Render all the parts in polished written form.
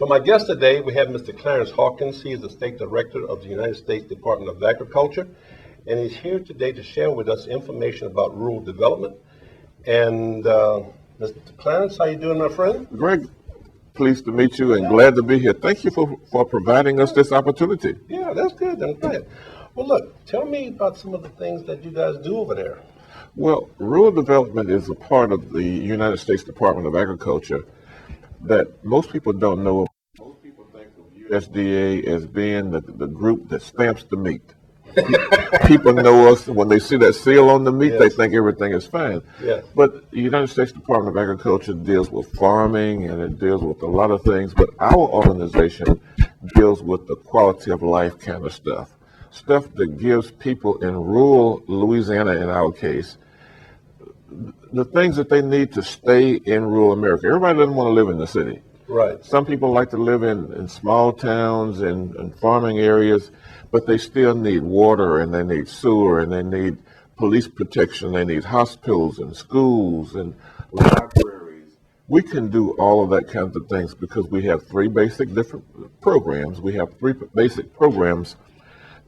For my guest today, we have Mr. Clarence Hawkins. He is the State Director of the United States Department of Agriculture, and he's here today to share with us information about rural development. And Mr. Clarence, how you doing, my friend? Greg, pleased to meet you and glad to be here. Thank you for providing us this opportunity. Yeah, that's good. I'm glad. Well, look, tell me about some of the things that you guys do over there. Well, rural development is a part of the United States Department of Agriculture that most people don't know. Most people think of USDA as being the group that stamps the meat. People know us when they see that seal on the meat, They think everything is fine. Yes. But the United States Department of Agriculture deals with farming and it deals with a lot of things, but our organization deals with the quality of life kind of stuff that gives people in rural Louisiana, in our case, the things that they need to stay in rural America. Everybody doesn't want to live in the city. Right. Some people like to live in small towns and farming areas, but they still need water and they need sewer and they need police protection. They need hospitals and schools and libraries. We can do all of that kind of things because we have three basic different programs. We have three basic programs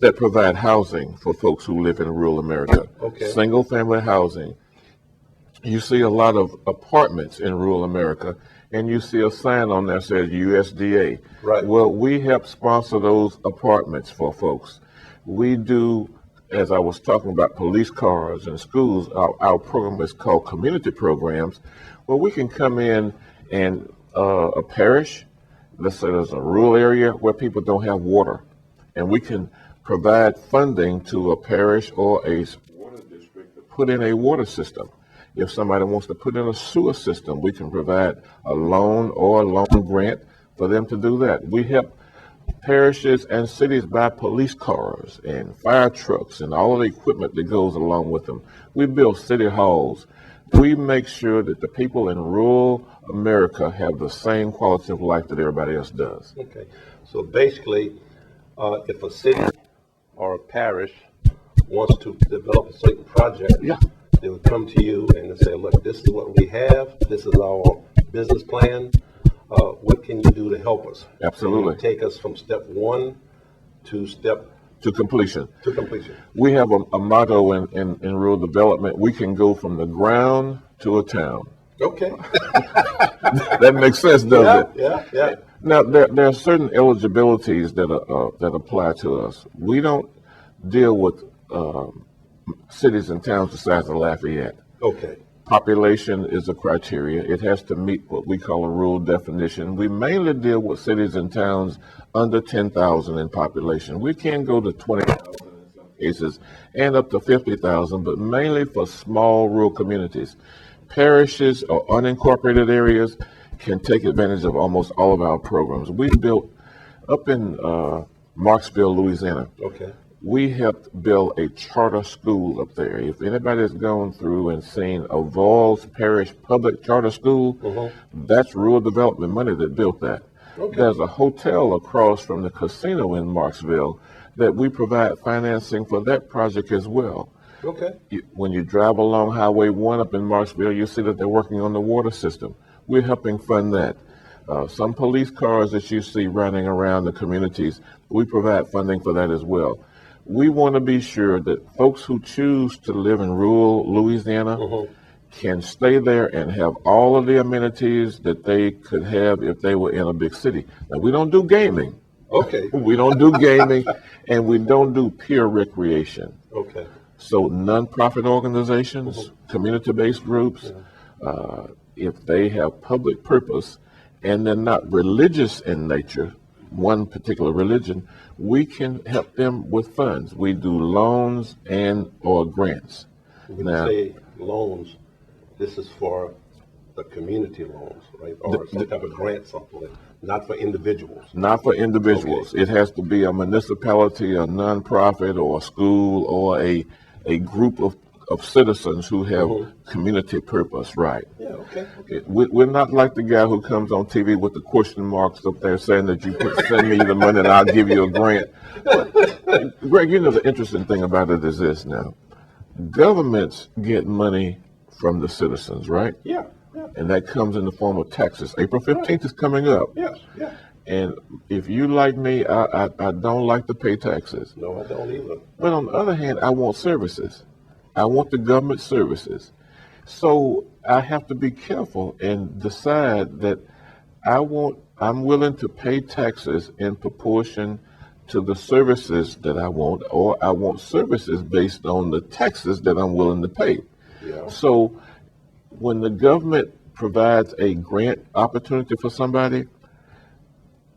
that provide housing for folks who live in rural America. Okay. Single family housing. You see a lot of apartments in rural America, and you see a sign on there that says USDA. Right. Well, we help sponsor those apartments for folks. We do, as I was talking about, police cars and schools. Our program is called community programs, where we can come in and a parish, let's say there's a rural area where people don't have water, and we can provide funding to a parish or a water district to put in a water system. If somebody wants to put in a sewer system, we can provide a loan or a loan grant for them to do that. We help parishes and cities buy police cars and fire trucks and all of the equipment that goes along with them. We build city halls. We make sure that the people in rural America have the same quality of life that everybody else does. Okay. So basically, if a city or a parish wants to develop a certain project, they would come to you and they say, look, this is what we have. This is our business plan. What can you do to help us? Absolutely. Take us from step one to completion. To completion. We have a motto in rural development. We can go from the ground to a town. Okay. That makes sense, doesn't it? Yeah. Now, there are certain eligibilities that apply to us. We don't deal with cities and towns the size of Lafayette. Okay. Population is a criteria. It has to meet what we call a rural definition. We mainly deal with cities and towns under 10,000 in population. We can go to 20,000 in some cases and up to 50,000, but mainly for small rural communities. Parishes or unincorporated areas can take advantage of almost all of our programs. We built up in Marksville, Louisiana. Okay. We helped build a charter school up there. If anybody has gone through and seen a Vols Parish public charter school, that's rural development money that built that. Okay. There's a hotel across from the casino in Marksville that we provide financing for that project as well. Okay. When you drive along Highway 1 up in Marksville, you see that they're working on the water system. We're helping fund that. Some police cars that you see running around the communities, we provide funding for that as well. We want to be sure that folks who choose to live in rural Louisiana can stay there and have all of the amenities that they could have if they were in a big city. Now, we don't do gaming. Okay. We don't do gaming, and we don't do pure recreation. Okay. So nonprofit organizations, community-based groups, if they have public purpose and they're not religious in nature, one particular religion, we can help them with funds. We do loans and or grants. When you say loans, this is for the community loans, right? Or some type of grant, something like that. Not for individuals. Not for individuals. Okay. It has to be a municipality, a nonprofit, or a school, or a group of citizens who have community purpose, right? Yeah, okay. We're not like the guy who comes on TV with the question marks up there saying that you could send me the money and I'll give you a grant. But, Greg, you know the interesting thing about it is this now. Governments get money from the citizens, right? Yeah. And that comes in the form of taxes. April 15th is coming up. Yes, yeah. And if you like me, I don't like to pay taxes. No, I don't either. But on the other hand, I want services. I want the government services. So I have to be careful and decide that I'm willing to pay taxes in proportion to the services that I want, or I want services based on the taxes that I'm willing to pay. Yeah. So when the government provides a grant opportunity for somebody,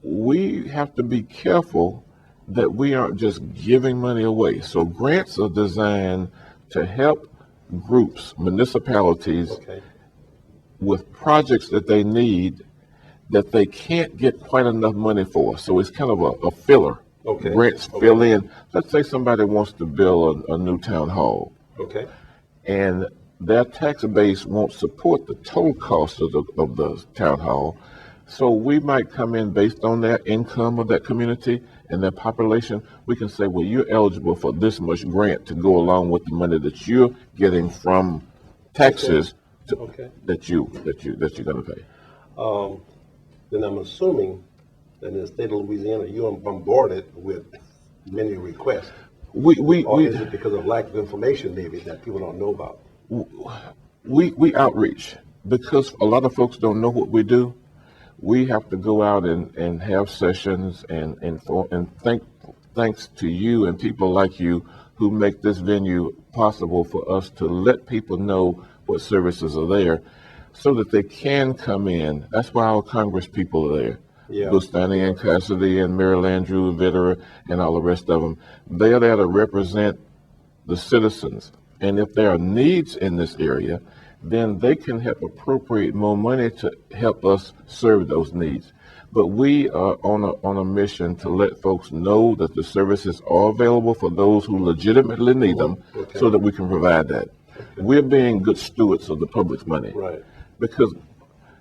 we have to be careful that we aren't just giving money away. So grants are designed to help groups, municipalities, Okay. with projects that they need that they can't get quite enough money for. So it's kind of a filler. Okay. Grants Okay. fill in. Let's say somebody wants to build a new town hall, Okay. and their tax base won't support the total cost of the town hall. So we might come in based on their income of that community and their population. We can say, well, you're eligible for this much grant to go along with the money that you're getting from taxes Okay. that you're going to pay. Then I'm assuming that in the state of Louisiana, you are bombarded with many requests. Or is it because of lack of information maybe that people don't know about? We outreach because a lot of folks don't know what we do. We have to go out and have sessions and thanks to you and people like you who make this venue possible for us to let people know what services are there so that they can come in. That's why our Congress people are there. Yeah. Bustani and Cassidy and Mary Landrew, Vittera, and all the rest of them. They are there to represent the citizens. And if there are needs in this area, then they can help appropriate more money to help us serve those needs. But we are on a mission to let folks know that the services are available for those who legitimately need them, Okay. so that we can provide that. We're being good stewards of the public's money. Right. Because,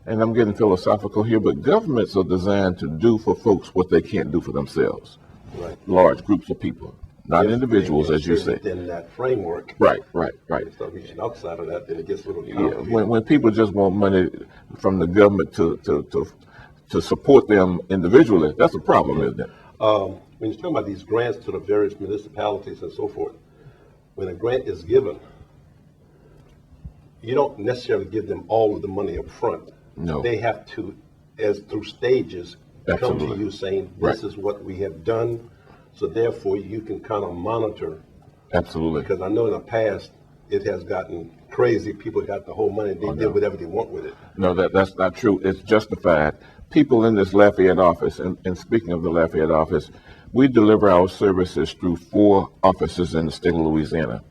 and I'm getting philosophical here, but governments are designed to do for folks what they can't do for themselves. Right. Large groups of people, not Yes, individuals, and as you say. within that framework, Right. you start reaching outside of that, then it gets a little Yeah, complicated. when people just want money from the government to support them individually, that's a problem, isn't it? When you're talking about these grants to the various municipalities and so forth, when a grant is given, you don't necessarily give them all of the money up front. No. They have to, as through stages, come to Absolutely. you saying, Right. this is what we have done, so therefore you can kind of monitor. Absolutely. Because I know in the past, it has gotten crazy. People got the whole money, they did whatever they want with it. No, that's not true. It's justified. People in this Lafayette office, and speaking of the Lafayette office, we deliver our services through 4 offices in the state of Louisiana.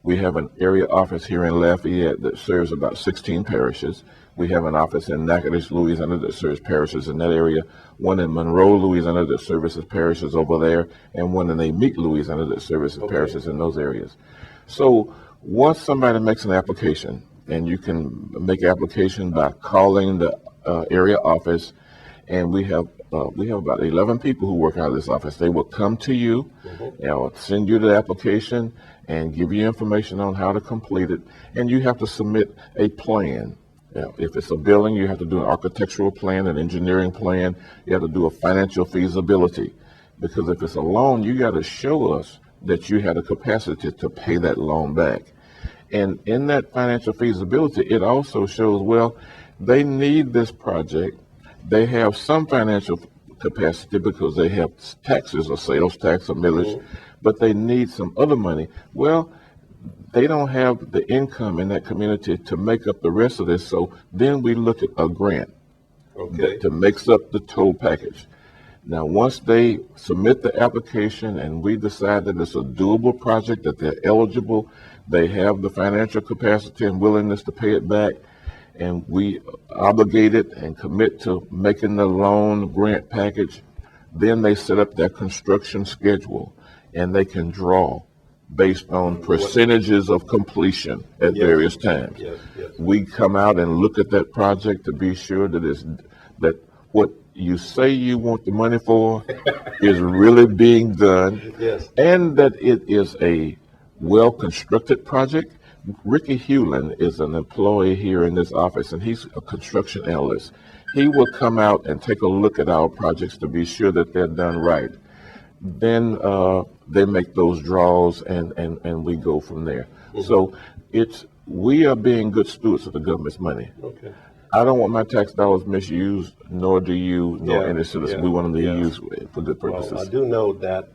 We have an area office here in Lafayette that serves about 16 parishes. We have an office in Natchitoches, Louisiana that serves parishes in that area, one in Monroe, Louisiana that services parishes over there, and one in Amite, Louisiana that services parishes in those areas. So once somebody makes an application, and you can make an application by calling the area office, and we have about 11 people who work out of this office. They will come to you, they'll send you the application and give you information on how to complete it, and you have to submit a plan. If it's a building, you have to do an architectural plan, an engineering plan. You have to do a financial feasibility, because if it's a loan, you got to show us that you had a capacity to pay that loan back. And in that financial feasibility, it also shows, well, they need this project. They have some financial capacity because they have taxes or sales tax or millage, but they need some other money. Well, they don't have the income in that community to make up the rest of this, so then we look at a grant that makes up the total package. Now, once they submit the application and we decide that it's a doable project, that they're eligible, they have the financial capacity and willingness to pay it back, and we obligate it and commit to making the loan grant package, then they set up their construction schedule and they can draw based on percentages of completion at various times. We come out and look at that project to be sure that what you say you want the money for is really being done, and that it is a well-constructed project. Ricky Hewlin is an employee here in this office, and he's a construction analyst. He will come out and take a look at our projects to be sure that they're done right. Then they make those draws, and we go from there. So we are being good stewards of the government's money. Okay. I don't want my tax dollars misused, nor do you, nor Yeah, any citizen. yeah, We want them to yeah. be used for good purposes. Well, I do know that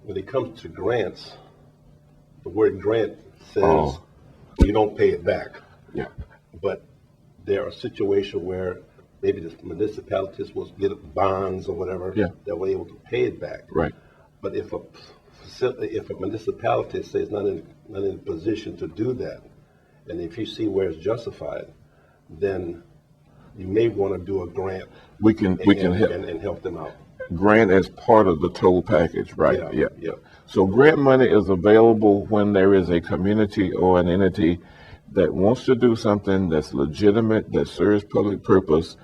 when it comes to grants, the word grant says you don't pay it back. Yeah. But there are situations where maybe the municipalities will get bonds or whatever, Yeah. that were able to pay it back. Right. But if a municipality says not in a position to do that, and if you see where it's justified, then you may want to do a grant. We can help. And help them out. Grant as part of the total package, right? Yeah. So grant money is available when there is a community or an entity that wants to do something that's legitimate, that serves public purpose.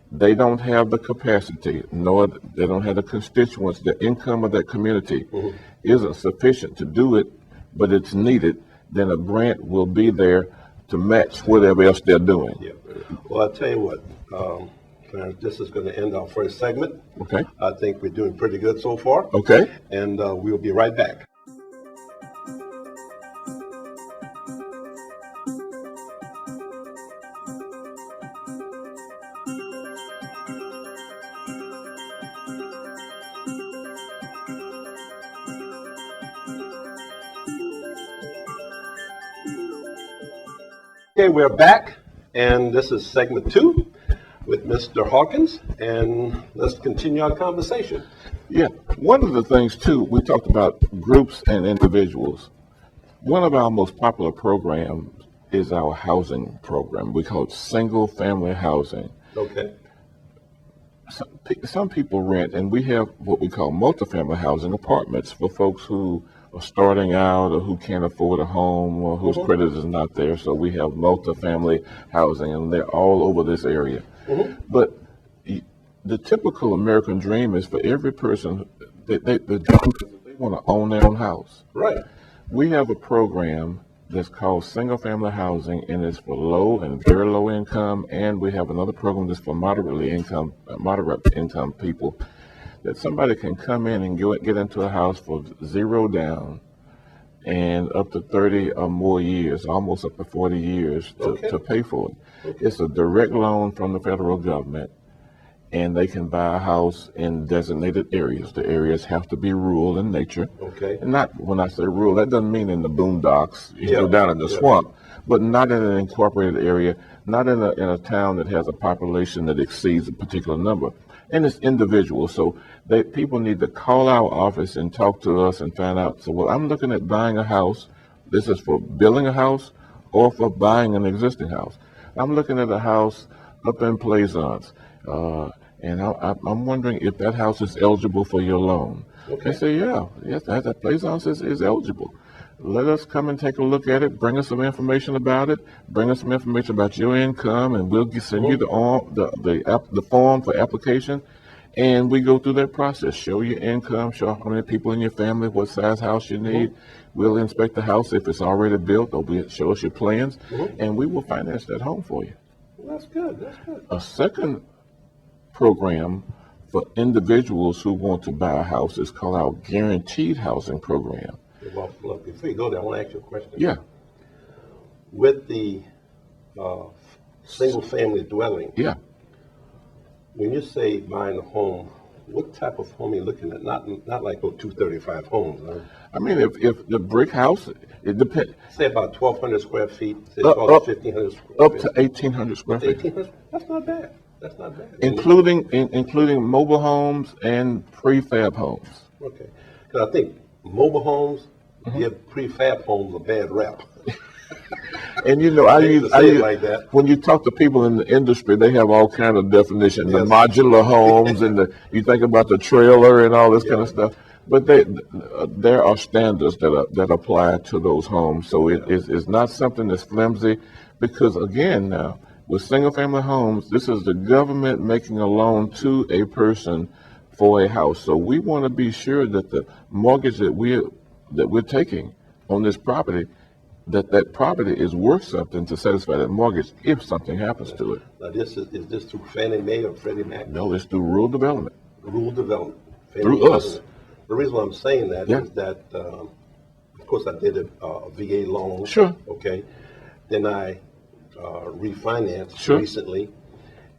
They don't have the capacity, nor they don't have the constituents. The income of that community isn't sufficient to do it, but it's needed. Then a grant will be there to match whatever else they're doing. Yeah. Well, I'll tell you what, Clarence, this is going to end our first segment. Okay. I think we're doing pretty good so far. Okay. And we'll be right back. Okay, we're back, and this is segment 2 with Mr. Hawkins, and let's continue our conversation. Yeah. One of the things too, we talked about groups and individuals. One of our most popular programs is our housing program. We call it single family housing. Okay. Some people rent, and we have what we call multifamily housing apartments for folks who are starting out or who can't afford a home or whose credit is not there. So we have multifamily housing, and they're all over this area. But the typical American dream is for every person, they want to own their own house. Right. We have a program that's called single family housing, and it's for low and very low income, and we have another program that's for moderate income people, that somebody can come in and get into a house for zero down and up to 30 or more years, almost up to 40 years to pay for it. It's a direct loan from the federal government, and they can buy a house in designated areas. The areas have to be rural in nature. Okay. And not, when I say rural, that doesn't mean in the boondocks, down in the swamp, but not in an incorporated area, not in a town that has a population that exceeds a particular number. And it's individual, so people need to call our office and talk to us and find out. So, well, I'm looking at buying a house. This is for building a house or for buying an existing house. I'm looking at a house up in Plaisance, and I'm wondering if that house is eligible for your loan. Okay. They say, yes, that Plaisance is eligible. Let us come and take a look at it. Bring us some information about it. Bring us some information about your income, and we'll send you the form for application. And we go through that process. Show your income. Show how many people in your family. What size house you need. We'll inspect the house if it's already built, or show us your plans, and we will finance that home for you. Well, that's good. That's good. A second program for individuals who want to buy a house is called our Guaranteed Housing Program. Well, before you go there, I want to ask you a question. Yeah. With the single-family dwelling, when you say buying a home, what type of home are you looking at? Not like those 235 homes. Huh? I mean, if the brick house, it depends. Say about 1,200 square feet. Say Up 1,500 square feet. Up to 1,800 square feet. 1,800. That's not bad. That's not bad. Including mobile homes and prefab homes. Okay. Because I think mobile homes give prefab homes a bad rap. And I use like that. When you talk to people in the industry, they have all kind of definitions. The modular homes, and you think about the trailer and all this kind of stuff. But there are standards that apply to those homes. So it's not something that's flimsy, because again, now with single family homes, this is the government making a loan to a person for a house. So we want to be sure that the mortgage that we're taking on this property that property is worth something to satisfy that mortgage if something happens to it. Now, is this through Fannie Mae or Freddie Mac? No, it's through rural development. Rural development. Through us. The reason why I'm saying that Yeah. is that, of course, I did a VA loan. Sure. Okay. Then I refinanced Sure. recently,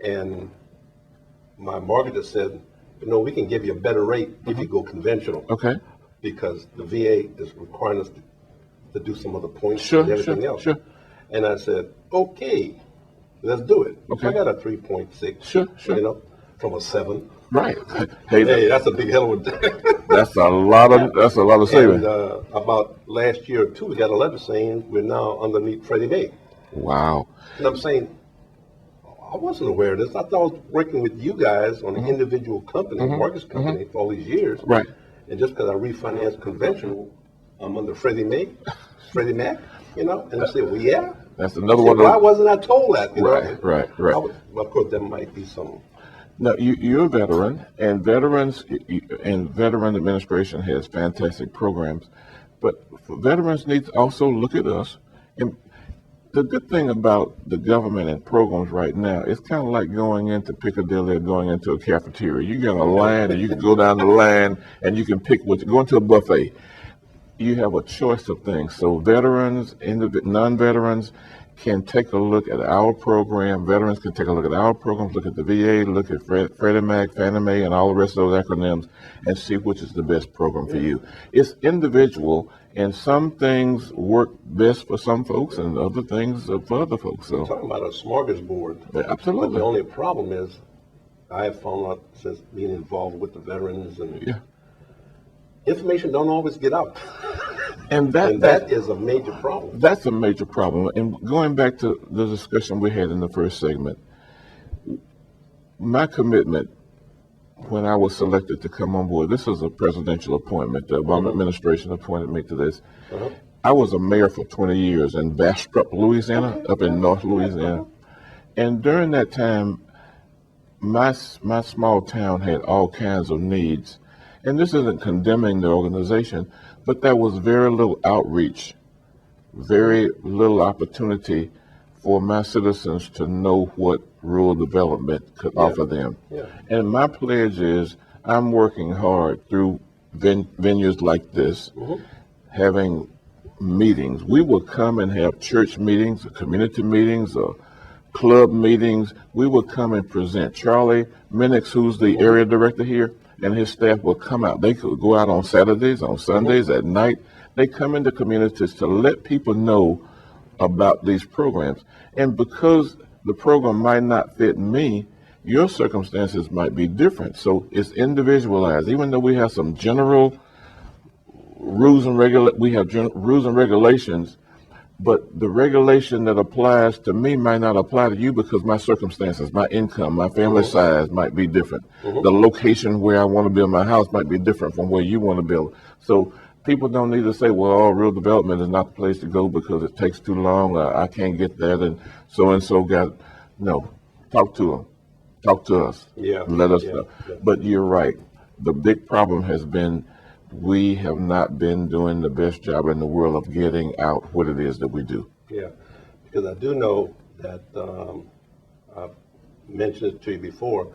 and my mortgagor said, we can give you a better rate if you go conventional. Okay. Because the VA is requiring us to do some other points Sure, and everything sure, else. sure. And I said, okay, let's do it. Okay. I got a 3.6, Sure, sure. From a 7. Right. Hey, that's a big hell of a that's a lot of savings. And about last year or two, we got a letter saying we're now underneath Freddie Mae. Wow. And I'm saying, I wasn't aware of this. I thought I was working with you guys on an individual company, mortgage company, for all these years. Right. And just because I refinanced conventional, I'm under Freddie Mac, And I said, well, yeah. That's another I said, one. why wasn't I told that? Right. Of course, there might be some. No, you're a veteran, and veteran administration has fantastic programs, but veterans need to also look at us. And the good thing about the government and programs right now, it's kind of like going into Piccadilly or going into a cafeteria. You got a line, and you can go down the line, and you can pick go into a buffet. You have a choice of things. So veterans, non-veterans can take a look at our program. Veterans can take a look at our programs, look at the VA, look at Freddie Mac, Fannie Mae, and all the rest of those acronyms, and see which is the best program for you. It's individual, and some things work best for some folks, and other things for other folks. So, Talking about a smorgasbord. yeah, absolutely. But the only problem is, I have found out since being involved with the veterans, and Yeah. information don't always get out. And that is a major problem. That's a major problem. And going back to the discussion we had in the first segment, my commitment when I was selected to come on board, this is a presidential appointment. The Obama administration appointed me to this. I was a mayor for 20 years in Bastrop, Louisiana, up in North Louisiana. And during that time, my small town had all kinds of needs. And this isn't condemning the organization, but there was very little outreach, very little opportunity for my citizens to know what rural development could offer them. Yeah. And my pledge is I'm working hard through venues like this, having meetings. We will come and have church meetings, community meetings, or club meetings. We will come and present. Charlie Minix, who's the area director here, and his staff will come out. They could go out on Saturdays, on Sundays, at night. They come into communities to let people know about these programs. And because the program might not fit me, your circumstances might be different. So it's individualized. Even though we have some general rules and regulations, but the regulation that applies to me might not apply to you because my circumstances, my income, my family size might be different. The location where I want to build my house might be different from where you want to build. So people don't need to say, well, rural development is not the place to go because it takes too long. I can't get there. Then so-and-so got, no, talk to them. Talk to us. Yeah. Let us know. Yeah. But you're right. The big problem has been we have not been doing the best job in the world of getting out what it is that we do. Yeah, because I do know that I've mentioned it to you before,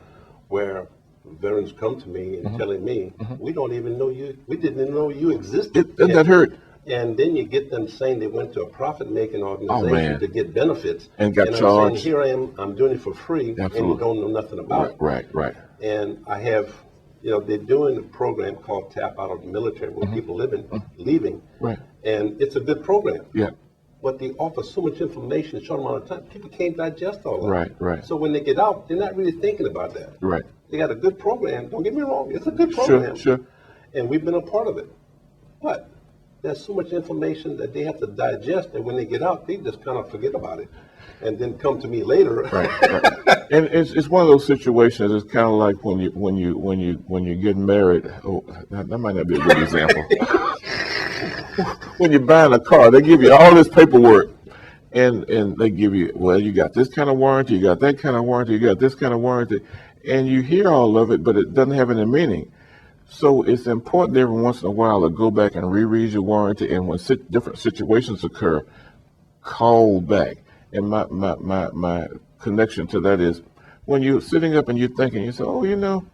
where veterans come to me and telling me, we don't even know you, we didn't even know you existed. Doesn't that hurt? And then you get them saying they went to a profit-making organization to get benefits. And got I'm charged. saying, here I am, I'm doing it for free, and you don't know nothing about it. Right. And I have, they're doing a program called Tap Out of the Military, where people leaving. Right. And it's a good program. Yeah. But they offer so much information in a short amount of time, people can't digest all that. Right. So when they get out, they're not really thinking about that. Right. They got a good program. Don't get me wrong, it's a good program. Sure. And we've been a part of it. But there's so much information that they have to digest, and when they get out, they just kind of forget about it, and then come to me later. Right. And it's one of those situations. It's kind of like when you get married. Oh, that might not be a good example. When you're buying a car, they give you all this paperwork, and they give you, well, you got this kind of warranty, you got that kind of warranty, you got this kind of warranty, and you hear all of it, but it doesn't have any meaning. So it's important every once in a while to go back and reread your warranty, and when different situations occur, call back. And my connection to that is when you're sitting up and you're thinking, you say, oh, you know,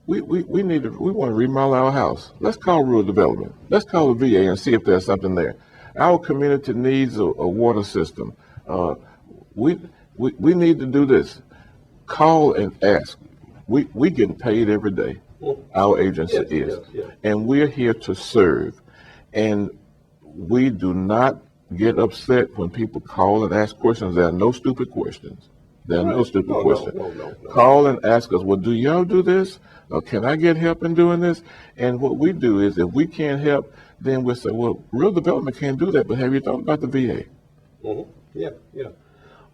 we want to remodel our house. Let's call rural development. Let's call the VA and see if there's something there. Our community needs a water system. We need to do this. Call and ask. We getting paid every day. Our agency is. And we're here to serve. And we do not get upset when people call and ask questions. There are no stupid questions. There are no stupid questions. No. Call and ask us, well, do y'all do this? Or can I get help in doing this? And what we do is if we can't help, then we'll say, well, real development can't do that, but have you thought about the VA? Yeah.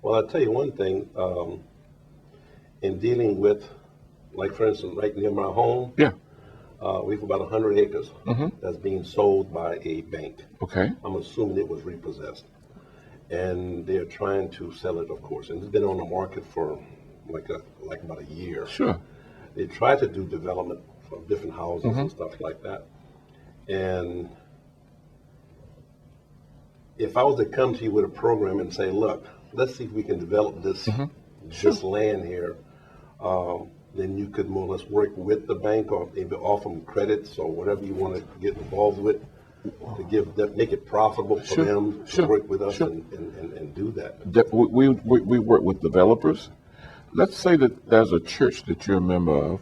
Well, I'll tell you one thing. In dealing with, like for instance, right near my home, we have about 100 acres that's being sold by a bank. Okay. I'm assuming it was repossessed. And they're trying to sell it, of course. And it's been on the market for like about a year. Sure. They tried to do development of different houses and stuff like that. And if I was to come to you with a program and say, look, let's see if we can develop this land here, then you could more or less work with the bank or maybe offer them credits or whatever you want to get involved with to give them, make it profitable for them to work with us and do that. We work with developers. Let's say that there's a church that you're a member of,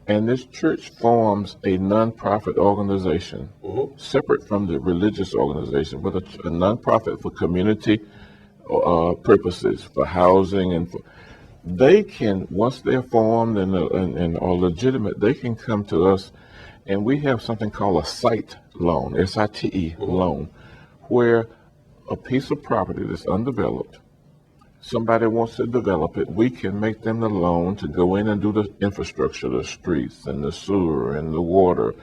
and this church forms a nonprofit organization, separate from the religious organization, but a nonprofit for community purposes, for housing, and they can, once they're formed and are legitimate, they can come to us, and we have something called a site loan, SITE loan, where a piece of property that's undeveloped, somebody wants to develop it, we can make them the loan to go in and do the infrastructure, the streets and the sewer and the water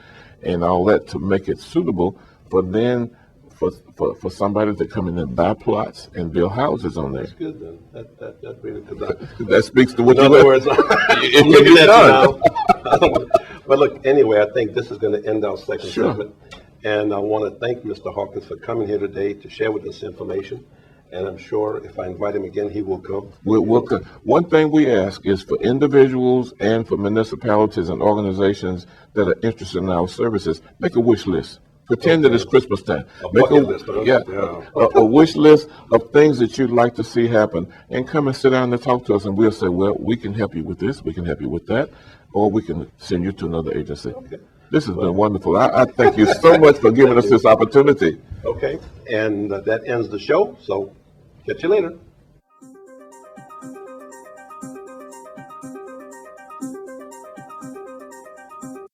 and all that to make it suitable for then for somebody to come in and buy plots and build houses on there. That's good then. That really, that speaks to what in other words, it can be done. But look, anyway, I think this is going to end our second segment. And I want to thank Mr. Hawkins for coming here today to share with us information. And I'm sure if I invite him again, he will come. We'll come. One thing we ask is for individuals and for municipalities and organizations that are interested in our services, make a wish list. Pretend that it's Christmas time. Make a wish list of things that you'd like to see happen, and come and sit down and talk to us, and we'll say, well, we can help you with this, we can help you with that, or we can send you to another agency. Okay. This has been wonderful. I thank you so much for giving us this opportunity. Okay, and that ends the show, so catch you later.